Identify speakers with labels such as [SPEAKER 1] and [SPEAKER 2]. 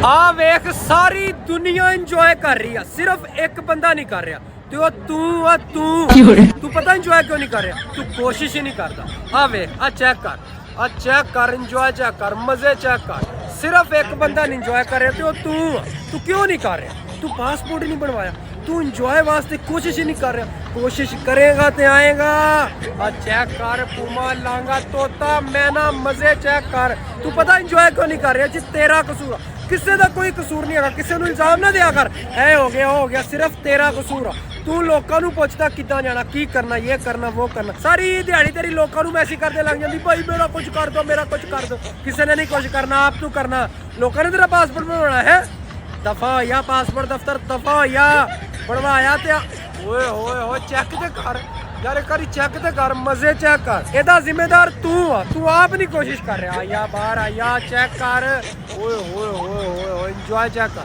[SPEAKER 1] ਆ ਵੇਖ ਸਾਰੀ ਦੁਨੀਆ ਇੰਜੋਏ ਕਰ ਰਹੀ ਆ, ਸਿਰਫ ਇੱਕ ਬੰਦਾ ਨਹੀਂ ਕਰ ਰਿਹਾ ਤੇ ਉਹ ਤੂੰ ਆ। ਤੂੰ ਪਤਾ ਇੰਜੋਏ ਕਿਉਂ ਨਹੀਂ ਕਰ ਰਿਹਾ? ਤੂੰ ਕੋਸ਼ਿਸ਼ ਹੀ ਨਹੀਂ ਕਰਦਾ। ਆ ਵੇਖ, ਆ ਚੈੱਕ ਕਰ, ਇੰਜੋਏ ਚੈੱਕ ਕਰ, ਮਜ਼ੇ ਚੈੱਕ ਕਰ। ਸਿਰਫ ਇੱਕ ਬੰਦਾ ਨਹੀਂ ਇੰਜੋਏ ਕਰ ਰਿਹਾ ਤੇ ਉਹ ਤੂੰ ਆ। ਤੂੰ ਕਿਉਂ ਨਹੀਂ ਕਰ ਰਿਹਾ? ਤੂੰ ਪਾਸਪੋर्ट ही नहीं बनवाया, तू इंजॉय वास्ते कोशिश ही नहीं कर रहा। कोशिश करेगा तो आएगा। चेक कर पूमा लांगा तोता मैना मजे चेक कर। तू पता इंजॉय क्यों नहीं कर रहा? जी तेरा कसूर, किसी का कोई कसूर नहीं है। किसी को इल्जाम ना दिया कर, है हो गया, सिर्फ तेरा कसूर है। तू लोगों को पुछता कितना जाना, की करना, ये करना, वो करना। सारी दिहाड़ी तेरी लोगों को मैसेज करते लग जाती, भाई मेरा कुछ कर दो, मेरा कुछ कर दो। किसी ने नहीं कुछ करना, आप तू करना। लोगों ने तेरा पासपोर्ट बनवाना है, दफा या पासपोर्ट दफ्तर दफा या बनवाया ते ओए होए होए चेक ते कर यार, करी चेक ते कर, मजे चेक कर। एदा जिम्मेदार तू आ, तू आप नहीं कोशिश कर रहा। या बाहर आ या चेक कर, ओए होए होए होए एंजॉय चेक कर।